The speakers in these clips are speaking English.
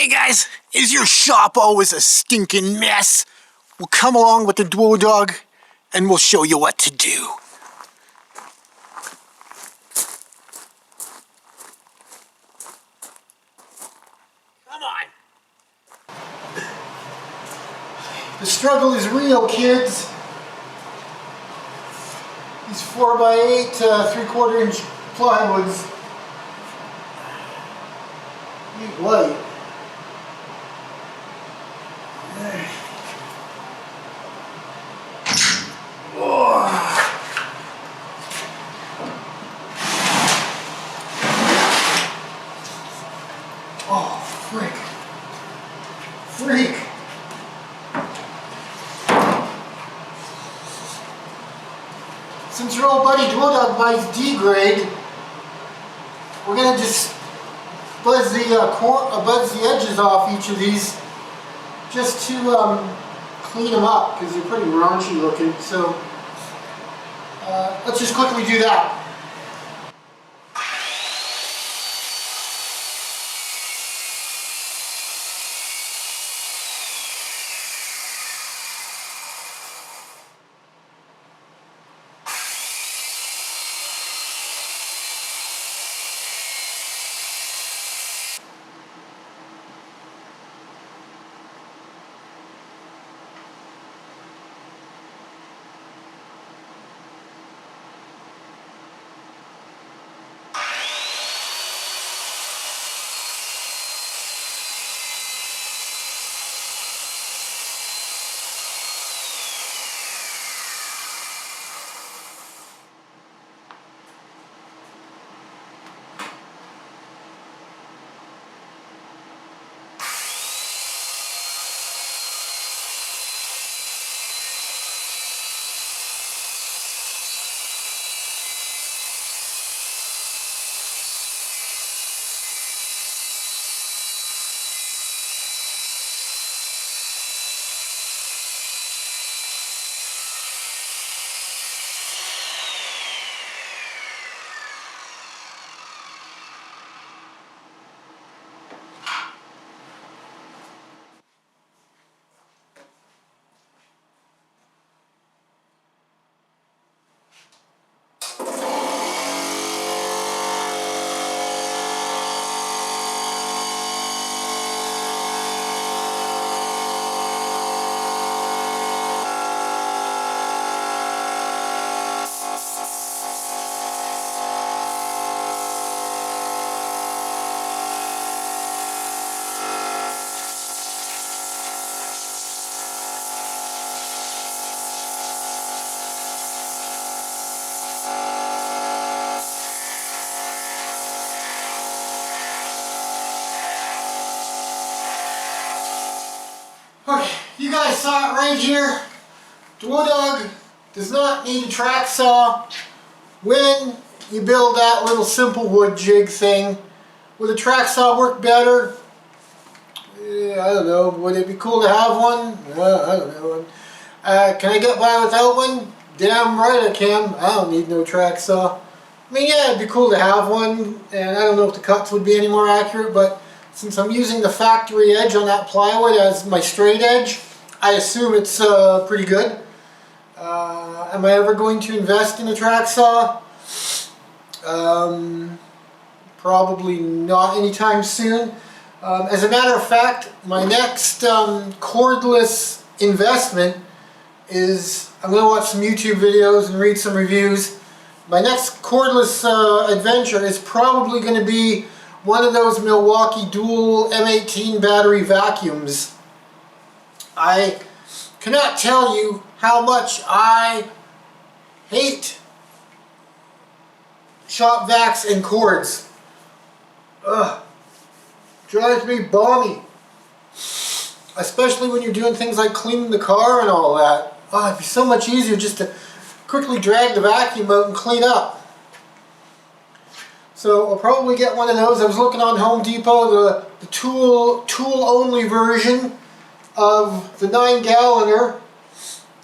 Hey guys, is your shop always a stinking mess? Well, come along with the Dwoodog and we'll show you what to do. Come on. The struggle is real, kids. These 4x8 3/4 inch plywoods need light. Oh, freak. Since your old buddy Dwoodog buys D-grade, we're gonna just buzz the edges off each of these just to clean them up because they're pretty raunchy looking. So let's just quickly do that. Okay, you guys saw it right here. Dwoodog does not need a track saw when you build that little simple wood jig thing. Would a track saw work better? I don't know. Would it be cool to have one? I don't know. Can I get by without one? Damn right I can. I don't need no track saw. I mean, yeah, it'd be cool to have one, and I don't know if the cuts would be any more accurate, but since I'm using the factory edge on that plywood as my straight edge, I assume it's pretty good. Am I ever going to invest in a track saw? Probably not anytime soon. As a matter of fact, my next cordless investment is, I'm going to watch some YouTube videos and read some reviews. My next cordless adventure is probably going to be one of those Milwaukee dual M18 battery vacuums. I cannot tell you how much I hate shop vacs and cords. Ugh. Drives me balmy. Especially when you're doing things like cleaning the car and all that. Oh, it'd be so much easier just to quickly drag the vacuum out and clean up. So I'll probably get one of those. I was looking on Home Depot, the tool only version of the 9-galloner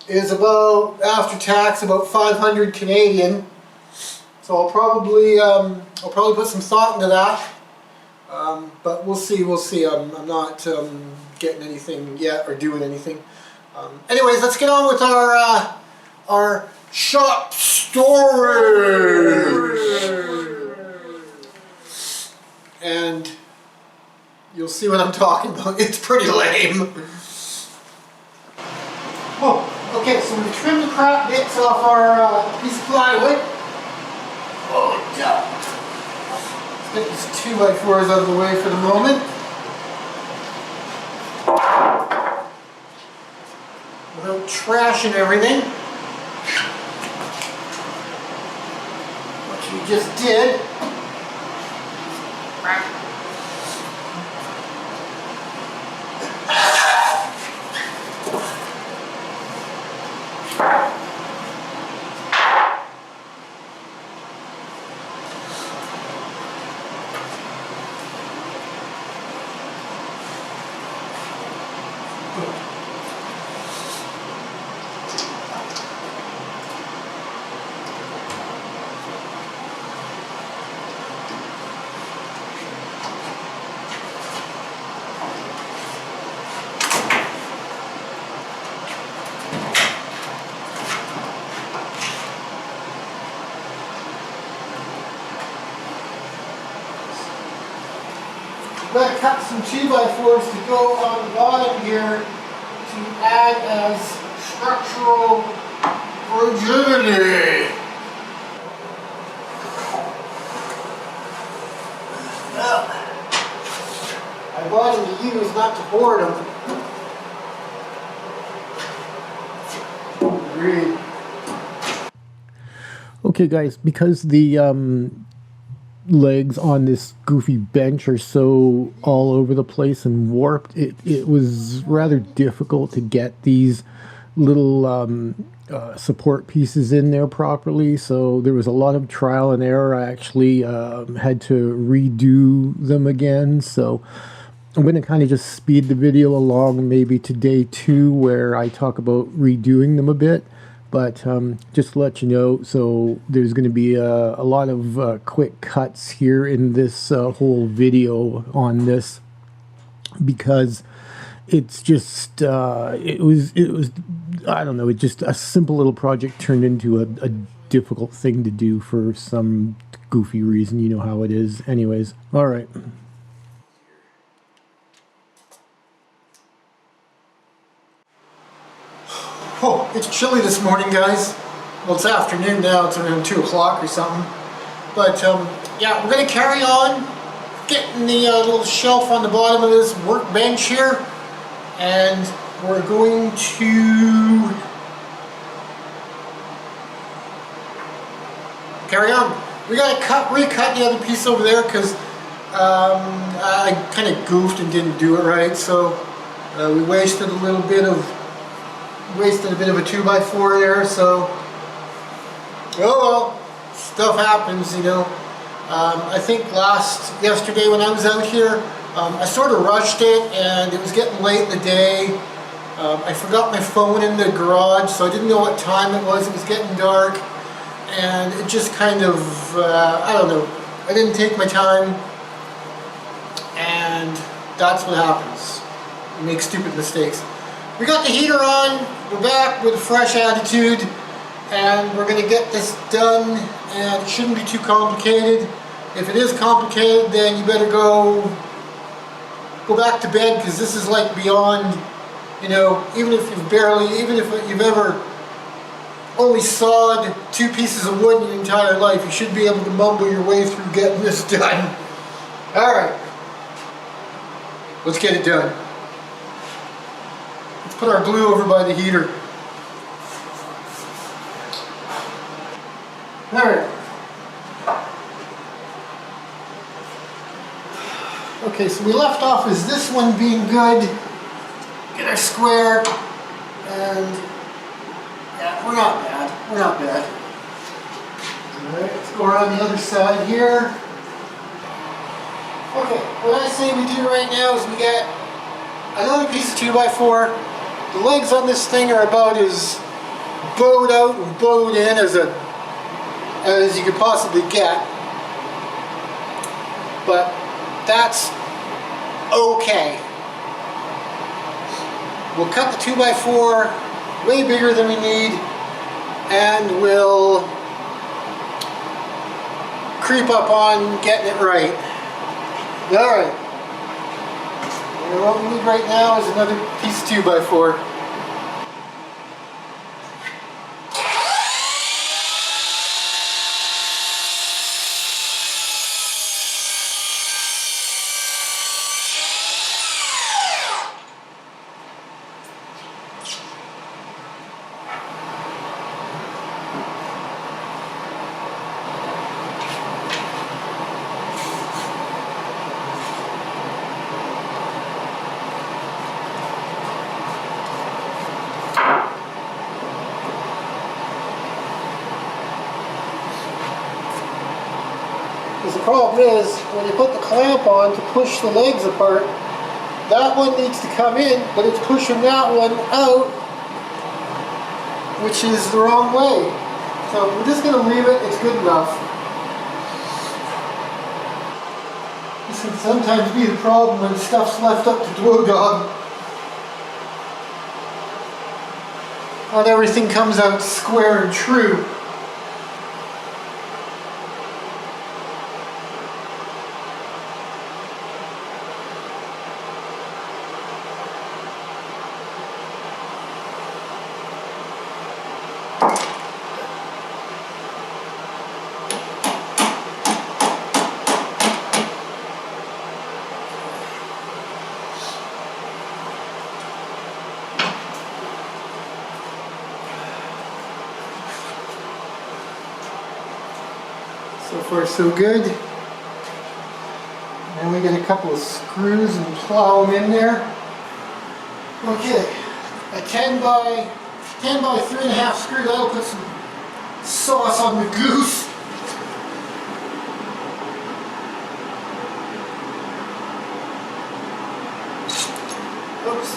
is about, after tax, about 500 Canadian. So I'll probably put some thought into that. But we'll see, we'll see. I'm not getting anything yet or doing anything. Anyways, let's get on with our shop stories. And you'll see what I'm talking about. It's pretty lame. Oh, okay, so we trimmed the crap bits off our piece of plywood. Oh, yeah. Let's get these 2x4s out of the way for the moment. Without trashing everything. Which we just did. I'm going to cut some 2x4s to go on the bottom here to add as structural rigidity. I bought them to use, not to hoard them. Agreed. Okay guys, because the legs on this goofy bench are so all over the place and warped, it was rather difficult to get these little support pieces in there properly, so there was a lot of trial and error. I actually had to redo them again, so I'm going to kind of just speed the video along maybe to day 2 where I talk about redoing them a bit. But just to let you know, so there's going to be a lot of quick cuts here in this whole video on this, because it's just it was I don't know, it just a simple little project turned into a difficult thing to do for some goofy reason. You know how it is. Anyways, all right. Oh, it's chilly this morning, guys. Well, it's afternoon now. It's around 2 o'clock or something. But yeah, we're going to carry on getting the little shelf on the bottom of this workbench here, and we're going to carry on. We got to recut the other piece over there because I kind of goofed and didn't do it right. So we wasted a bit of a 2x4 there, so oh well, stuff happens, you know. I think yesterday when I was out here, I sort of rushed it and it was getting late in the day. I forgot my phone in the garage, so I didn't know what time it was getting dark, and it just kind of, I don't know, I didn't take my time, and that's what happens. You make stupid mistakes. We got the heater on, we're back with a fresh attitude, and we're going to get this done, and it shouldn't be too complicated. If it is complicated, then you better go back to bed, because this is like beyond, you know, even if you've ever only sawed 2 pieces of wood in your entire life, you should be able to mumble your way through getting this done. Alright, let's get it done. Let's put our glue over by the heater. Alright. Okay, so we left off as this one being good. Get our square, and yeah, we're not bad. We're not bad. Alright, let's go around the other side here. Okay, what I say we do right now is we get another piece of 2x4. The legs on this thing are about as bowed out and bowed in as you could possibly get. But that's okay. We'll cut the 2x4 way bigger than we need, and we'll creep up on getting it right. Alright. And what we need right now is another piece of 2x4. Because the problem is, when you put the clamp on to push the legs apart, that one needs to come in, but it's pushing that one out, which is the wrong way. So we're just going to leave it, it's good enough. This can sometimes be the problem when stuff's left up to Dwoodog. Not everything comes out square and true. So far so good. And we get a couple of screws and plow them in there. Okay, a 10 by 3.5 screw, that'll put some sauce on the goose. Oops.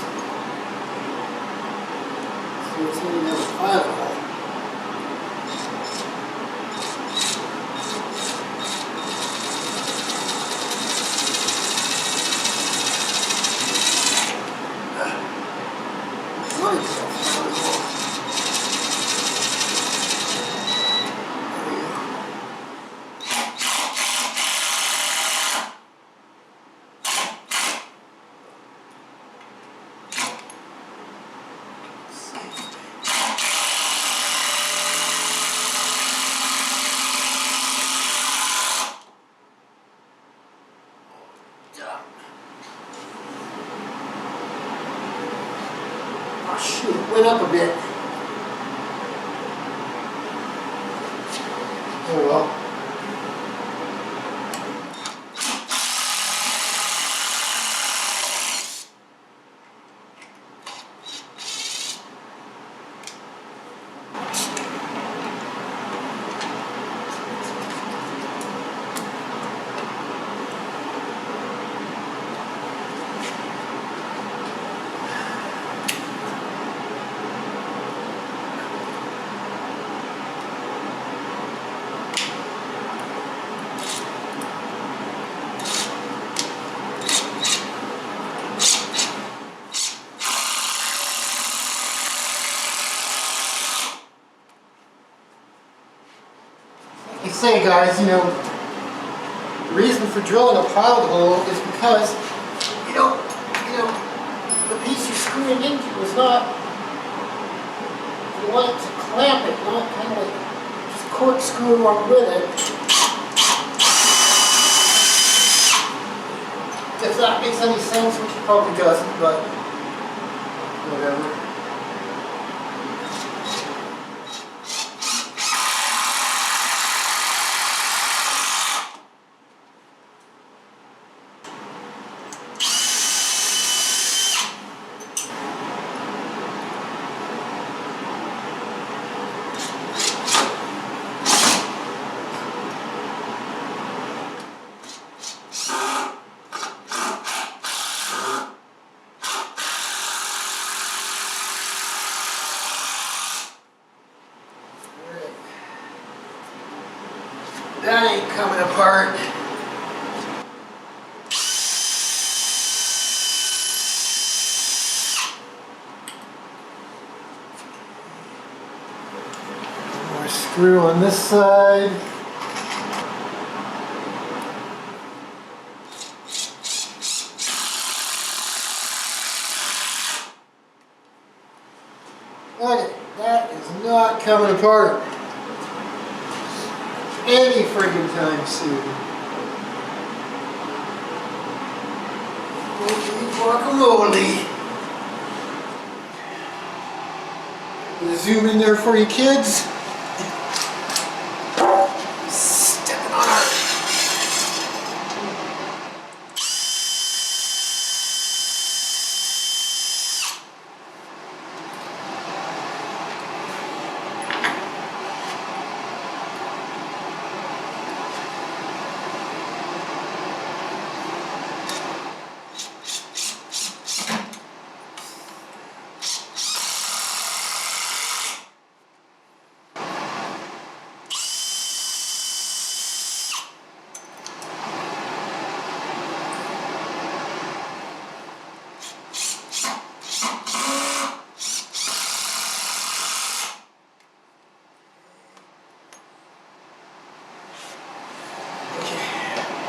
So it's going to have a pile. Oh shoot, it went up a bit. Oh well. Like I say, guys, you know, the reason for drilling a pilot hole is because the piece you're screwing into is not, you want it to clamp it, not kind of like just corkscrew along with it. If that makes any sense, which it probably doesn't, but whatever. through on this side. Okay, that is not coming apart any friggin' time soon. Holy guacamole. Zoom in there for you kids. Stepping on our...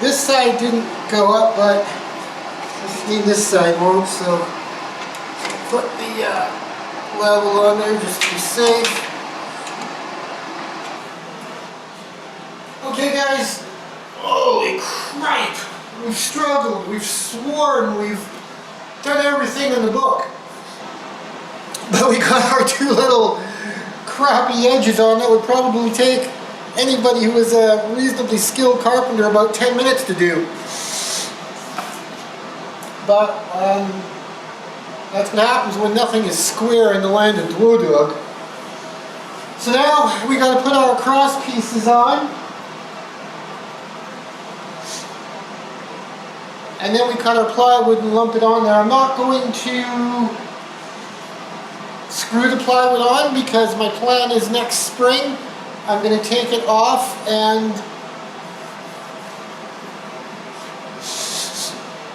This side didn't go up, but I just need this side won't, so put the level on there just to be safe. Okay guys, holy crap! We've struggled, we've sworn, we've done everything in the book. But we got our two little crappy edges on that would probably take anybody who is a reasonably skilled carpenter about 10 minutes to do. But that's what happens when nothing is square in the land of Dwoodog. So now we got to put our cross pieces on. And then we cut our plywood and lump it on there. I'm not going to screw the plywood on because my plan is next spring I'm going to take it off and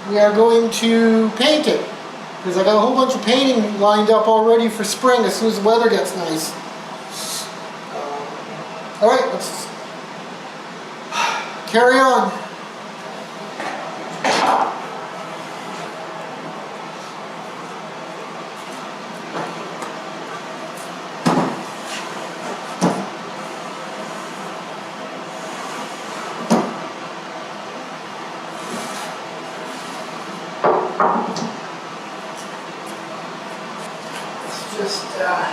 we are going to paint it because I got a whole bunch of painting lined up already for spring as soon as the weather gets nice. Alright, let's carry on. Just cut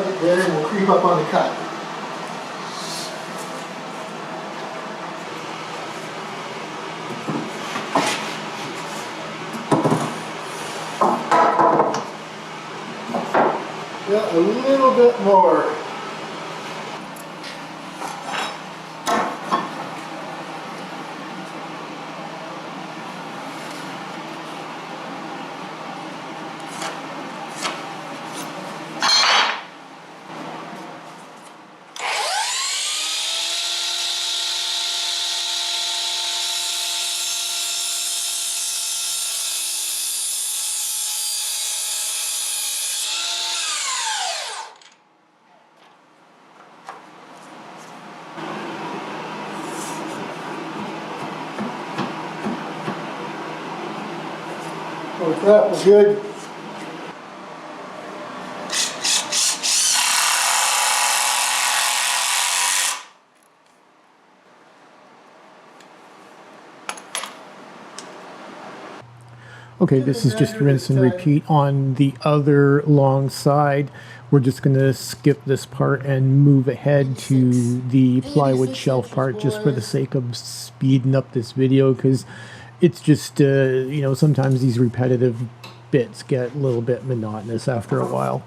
it there and we'll creep up on the cut. Yeah, a little bit more. Oh crap, we're good. Okay, this is just rinse and repeat on the other long side. We're just going to skip this part and move ahead to the plywood shelf part just for the sake of speeding up this video because it's just, you know, sometimes these repetitive bits get a little bit monotonous after a while.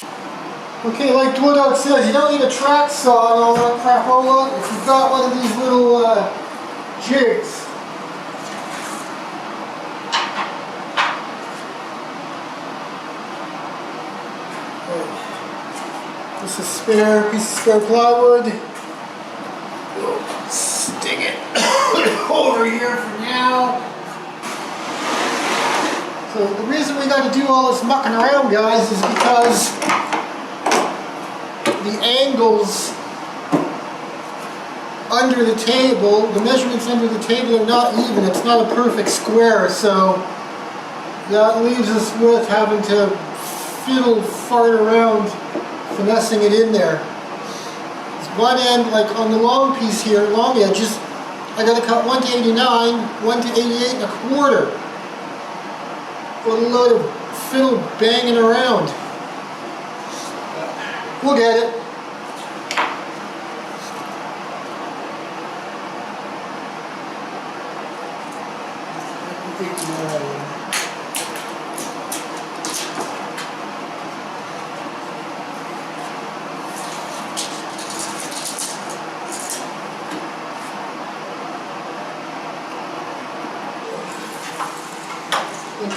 Okay, like Dwoodog says, you don't need a track saw and all that crapola if you've got one of these little jigs. This is spare piece of spare plywood. We'll stick it over here for now. So the reason we got to do all this mucking around, guys, is because the angles under the table, the measurements under the table are not even. It's not a perfect square, so that leaves us with having to fiddle, fart around, finessing it in there. This one end, like on the long piece here, long edges, I got to cut 1 to 89, 1 to 88 and a quarter. What a load of fiddle banging around. We'll get it.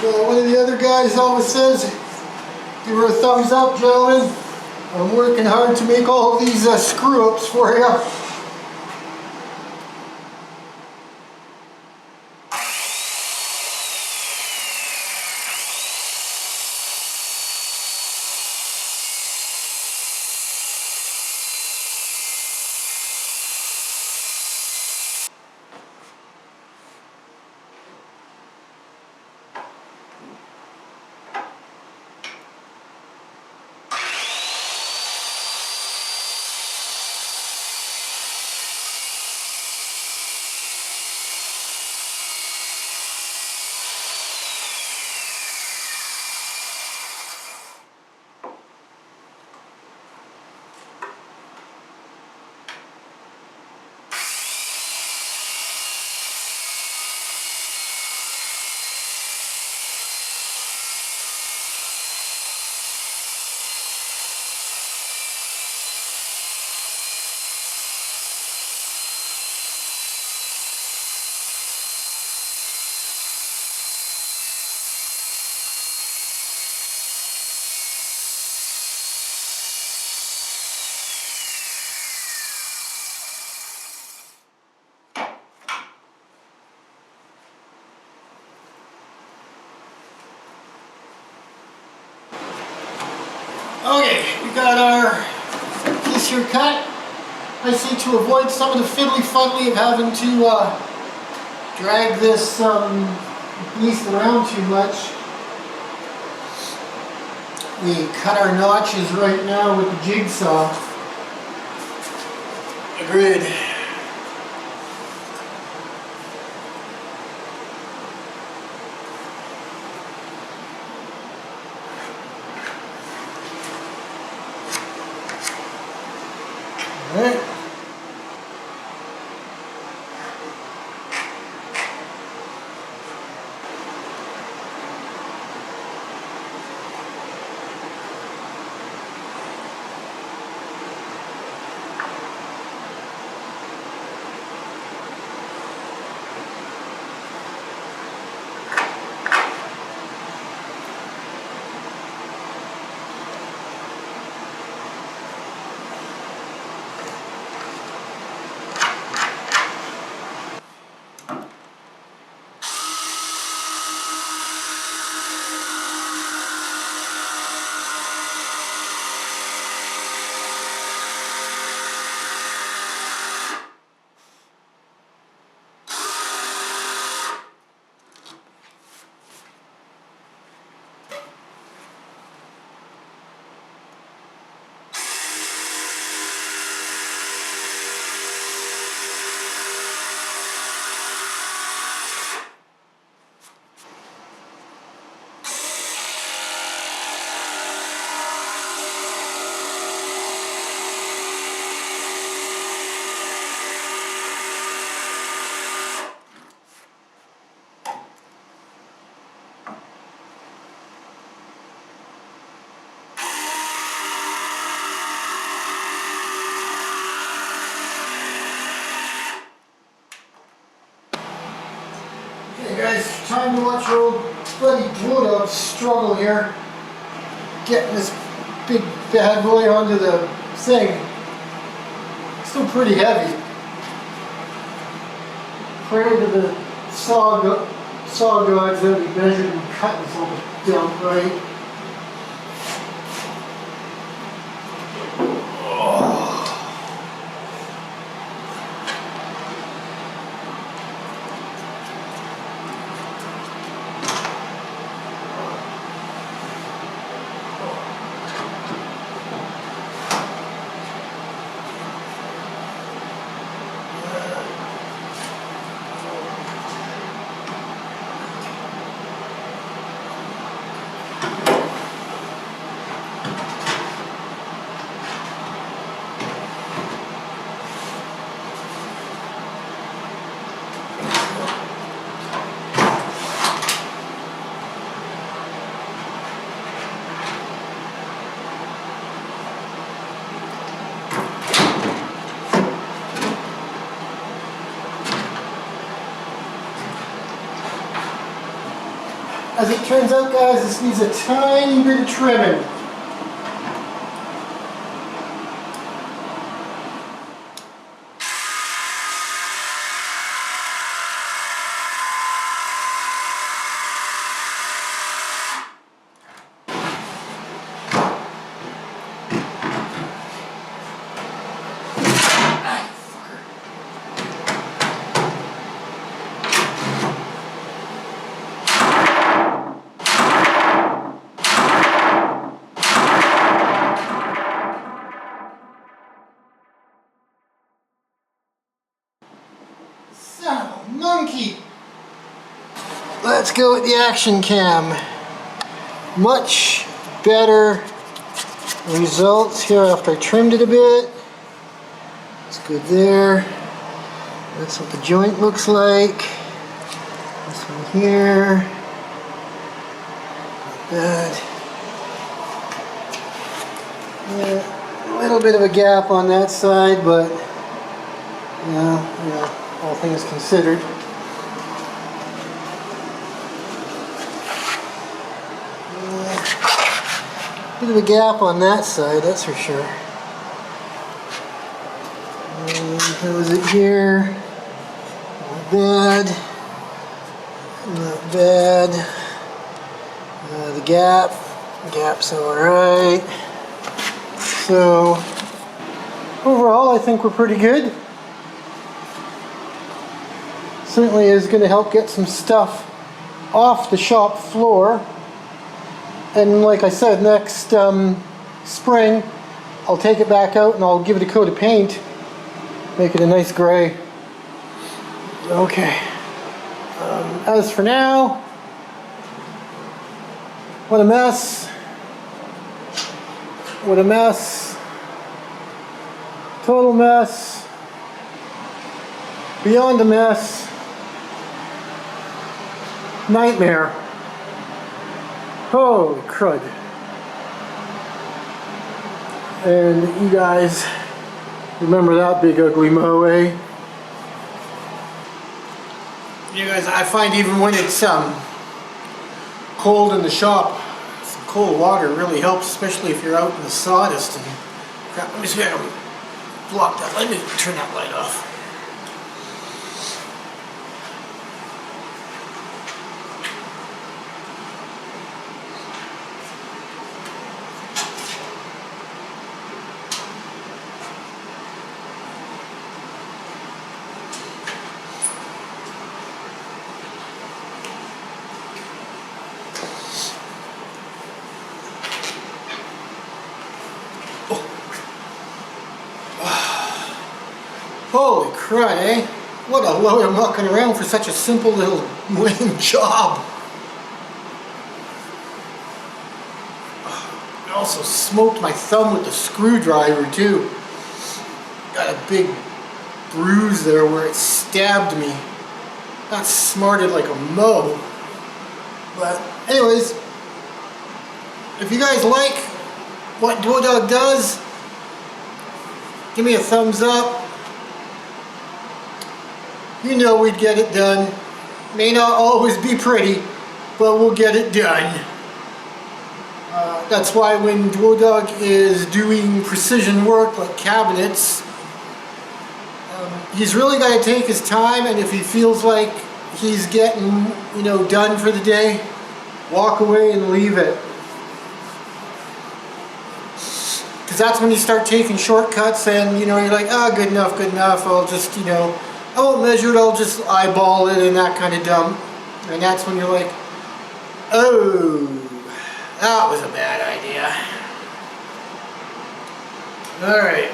One of the other guys always says, give her a thumbs up, gentlemen. I'm working hard to make all these screw-ups for you. Okay, we got our piece here cut. I say to avoid some of the fiddly-fuddly of having to drag this beast around too much. We cut our notches right now with the jigsaw. Agreed. Alright. time to watch your old buddy Dwoodog struggle here, getting this big bad boy onto the thing. Still pretty heavy. Pray to the saw gods that we measured and cut this little dump right. As it turns out, guys, this needs a tiny bit of trimming. Son of a monkey! Let's go with the action cam. Much better results here after I trimmed it a bit. It's good there. That's what the joint looks like. This one here. Not bad. Yeah, a little bit of a gap on that side, but yeah, all things considered. Bit of a gap on that side, that's for sure. How is it here? Not bad. Not bad. The gap's alright. So, overall I think we're pretty good. Certainly is going to help get some stuff off the shop floor. And like I said, next spring I'll take it back out and I'll give it a coat of paint. Make it a nice gray. Okay. As for now, what a mess. What a mess. Total mess. Beyond a mess. Nightmare. Holy crud. And you guys remember that big ugly mow, eh? You guys, I find even when it's cold in the shop, some cold water really helps, especially if you're out in the sawdust and crap. Let me see if I can block that. Let me turn that light off. Holy crud, eh? What a load I'm mucking around for such a simple little lame job. I also smoked my thumb with the screwdriver too. Got a big bruise there where it stabbed me. Got smarted like a mow. But anyways, if you guys like what Dwoodog does, give me a thumbs up. You know we'd get it done. May not always be pretty, but we'll get it done. That's why when Dwoodog is doing precision work like cabinets, he's really got to take his time, and if he feels like he's getting, you know, done for the day, walk away and leave it. Because that's when you start taking shortcuts and, you know, you're like, oh, good enough, I'll just, you know, I won't measure it, I'll just eyeball it and that kind of dumb. And that's when you're like, oh, that was a bad idea. Alright.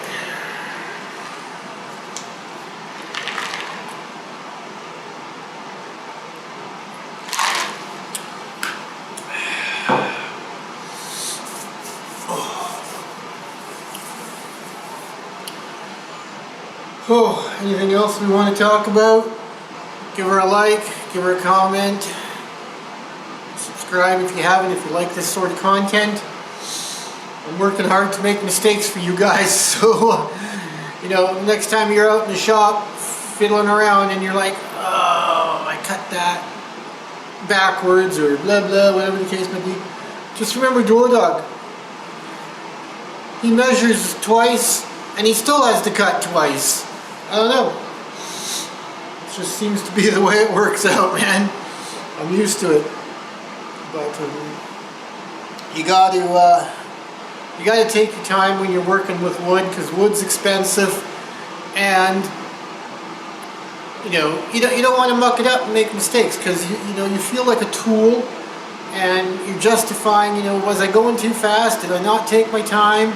Oh, anything else we want to talk about? Give her a like, give her a comment, subscribe if you haven't, if you like this sort of content. I'm working hard to make mistakes for you guys, so, you know, next time you're out in the shop fiddling around and you're like, oh, I cut that backwards or blah blah, whatever the case may be, just remember Dwoodog. He measures twice and he still has to cut twice. I don't know. It just seems to be the way it works out, man. I'm used to it. But you got to take your time when you're working with wood, because wood's expensive, and you don't want to muck it up and make mistakes, because you feel like a tool, and you're justifying, was I going too fast? Did I not take my time?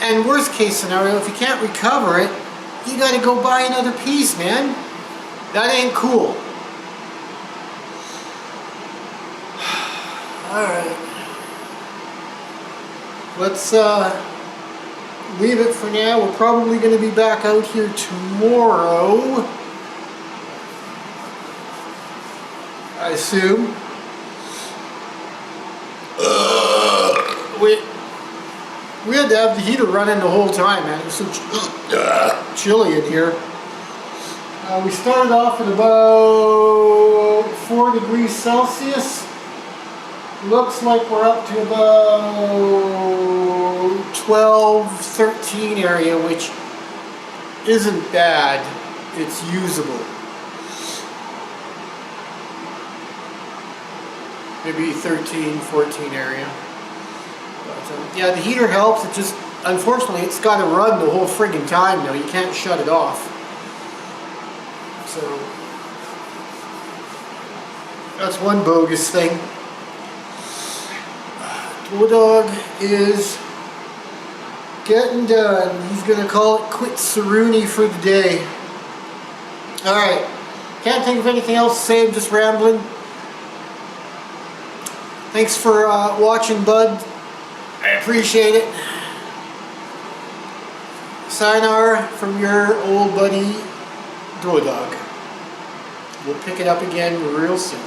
And worst case scenario, if you can't recover it, you got to go buy another piece, man. That ain't cool. Alright. Let's leave it for now. We're probably going to be back out here tomorrow, I assume. We had to have the heater running the whole time, man. It was so chilly in here. We started off at about 4 degrees Celsius. Looks like we're up to about 12, 13 area, which isn't bad. It's usable. Maybe 13, 14 area. But, yeah, the heater helps. It just, unfortunately, it's got to run the whole friggin' time now. You can't shut it off. So, that's one bogus thing. Dwoodog is getting done. He's going to call it quits Rooney for the day. Alright. Can't think of anything else to say. I'm just rambling. Thanks for watching, bud. I appreciate it. Sayonara from your old buddy Dwoodog. We'll pick it up again real soon.